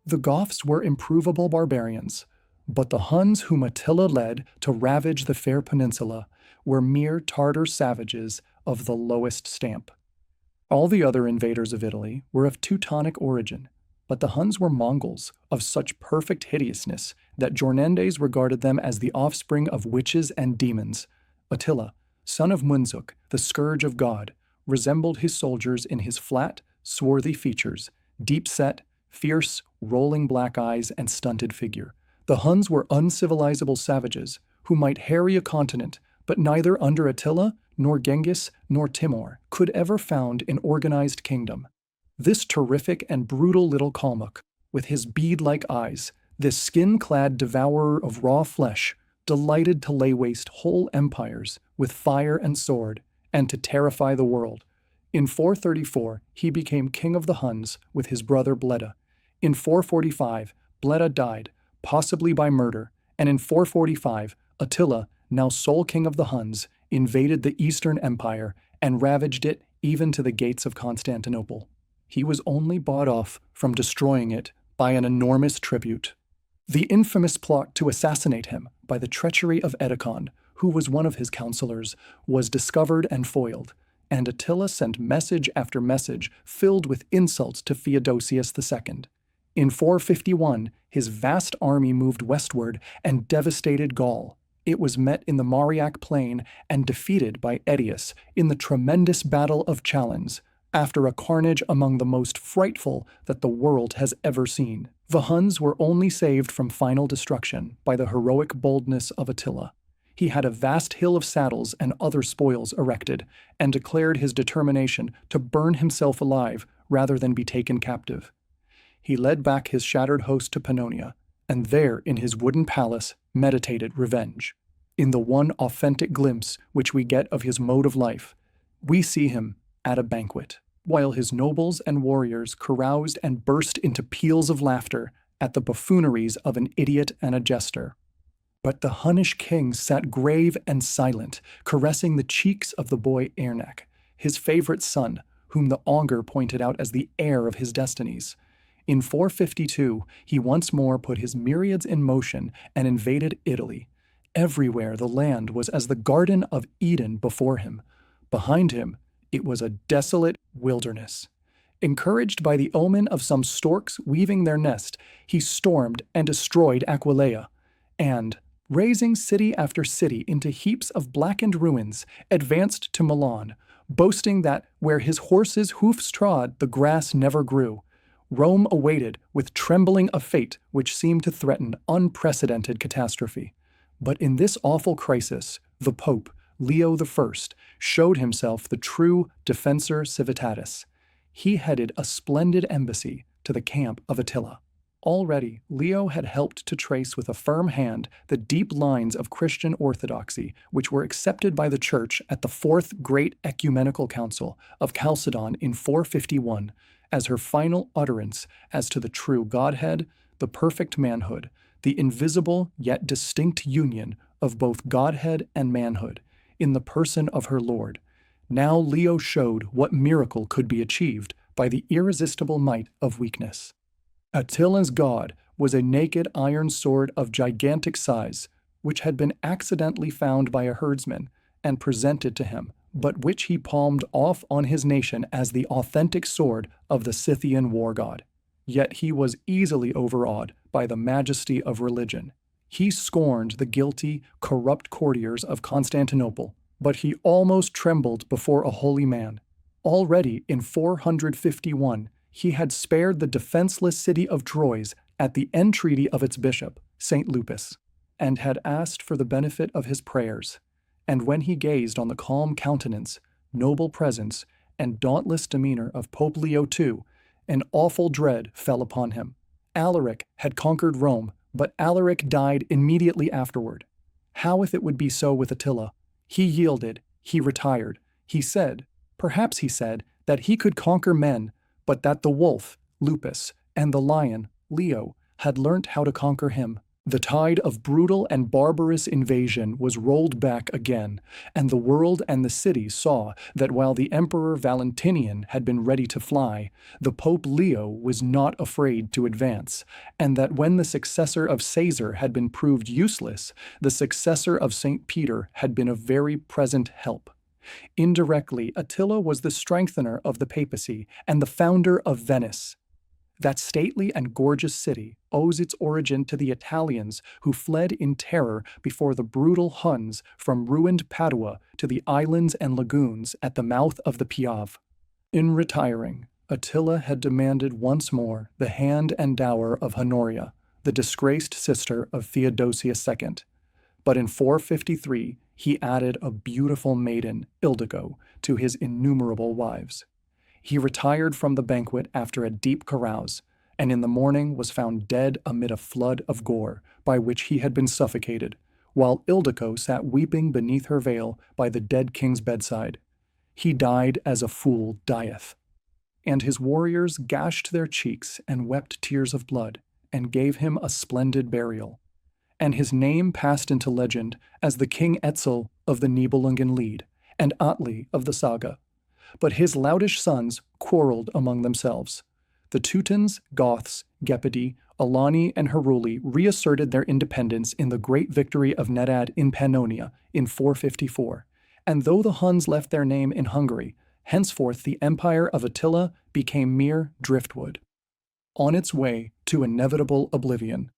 The Goths were improvable barbarians, but the Huns whom Attila led to ravage the fair peninsula were mere Tartar savages of the lowest stamp. All the other invaders of Italy were of Teutonic origin, but the Huns were Mongols of such perfect hideousness that Jornandes regarded them as the offspring of witches and demons. Attila, son of Munzuk, the Scourge of God, resembled his soldiers in his flat, swarthy features, deep-set, fierce, rolling black eyes, and stunted figure. The Huns were uncivilizable savages who might harry a continent, but neither under Attila, nor Genghis, nor Timur could ever found an organized kingdom. This terrific and brutal little Kalmuk, with his bead-like eyes, this skin-clad devourer of raw flesh, delighted to lay waste whole empires with fire and sword, and to terrify the world. In 434, he became king of the Huns with his brother Bleda. In 445, Bleda died, possibly by murder, and in 445, Attila, now sole king of the Huns, invaded the Eastern Empire and ravaged it even to the gates of Constantinople. He was only bought off from destroying it by an enormous tribute. The infamous plot to assassinate him by the treachery of Edecon, who was one of his counselors, was discovered and foiled, and Attila sent message after message filled with insults to Theodosius II. In 451, his vast army moved westward and devastated Gaul. It was met in the Mariac plain and defeated by Aetius in the tremendous Battle of Chalons, after a carnage among the most frightful that the world has ever seen. The Huns were only saved from final destruction by the heroic boldness of Attila. He had a vast hill of saddles and other spoils erected, and declared his determination to burn himself alive rather than be taken captive. He led back his shattered host to Pannonia, and there in his wooden palace meditated revenge. In the one authentic glimpse which we get of his mode of life, we see him at a banquet, while his nobles and warriors caroused and burst into peals of laughter at the buffooneries of an idiot and a jester. But the Hunnish king sat grave and silent, caressing the cheeks of the boy Ernak, his favorite son, whom the augur pointed out as the heir of his destinies. In 452, he once more put his myriads in motion and invaded Italy. Everywhere the land was as the Garden of Eden before him. Behind him, it was a desolate wilderness. Encouraged by the omen of some storks weaving their nest, he stormed and destroyed Aquileia, and, razing city after city into heaps of blackened ruins, advanced to Milan, boasting that where his horse's hoofs trod, the grass never grew. Rome awaited with trembling a fate which seemed to threaten unprecedented catastrophe. But in this awful crisis, the Pope, Leo I, showed himself the true defensor civitatis. He headed a splendid embassy to the camp of Attila. Already, Leo had helped to trace with a firm hand the deep lines of Christian orthodoxy which were accepted by the Church at the Fourth Great Ecumenical Council of Chalcedon in 451 as her final utterance as to the true Godhead, the perfect manhood, the invisible yet distinct union of both Godhead and manhood in the person of her Lord. Now Leo showed what miracle could be achieved by the irresistible might of weakness. Attila's god was a naked iron sword of gigantic size, which had been accidentally found by a herdsman and presented to him, but which he palmed off on his nation as the authentic sword of the Scythian war god. Yet he was easily overawed by the majesty of religion. He scorned the guilty, corrupt courtiers of Constantinople, but he almost trembled before a holy man. Already in 451, he had spared the defenseless city of Troyes at the entreaty of its bishop, St. Lupus, and had asked for the benefit of his prayers. And when he gazed on the calm countenance, noble presence, and dauntless demeanor of Pope Leo II, an awful dread fell upon him. Alaric had conquered Rome, but Alaric died immediately afterward. How if it would be so with Attila? He yielded, he retired. He said, perhaps he said, that he could conquer men, but that the wolf, Lupus, and the lion, Leo, had learnt how to conquer him. The tide of brutal and barbarous invasion was rolled back again, and the world and the city saw that while the Emperor Valentinian had been ready to fly, the Pope Leo was not afraid to advance, and that when the successor of Caesar had been proved useless, the successor of St. Peter had been a very present help. Indirectly, Attila was the strengthener of the papacy and the founder of Venice. That stately and gorgeous city owes its origin to the Italians who fled in terror before the brutal Huns from ruined Padua to the islands and lagoons at the mouth of the Piave. In retiring, Attila had demanded once more the hand and dower of Honoria, the disgraced sister of Theodosius II. But in 453, he added a beautiful maiden, Ildigo, to his innumerable wives. He retired from the banquet after a deep carouse, and in the morning was found dead amid a flood of gore by which he had been suffocated, while Ildico sat weeping beneath her veil by the dead king's bedside. He died as a fool dieth. And his warriors gashed their cheeks and wept tears of blood, and gave him a splendid burial. And his name passed into legend as the King Etzel of the Nibelungen Lied, and Atli of the saga. But his loutish sons quarreled among themselves. The Teutons, Goths, Gepidi, Alani, and Heruli reasserted their independence in the great victory of Nedad in Pannonia in 454, and though the Huns left their name in Hungary, henceforth the empire of Attila became mere driftwood, on its way to inevitable oblivion.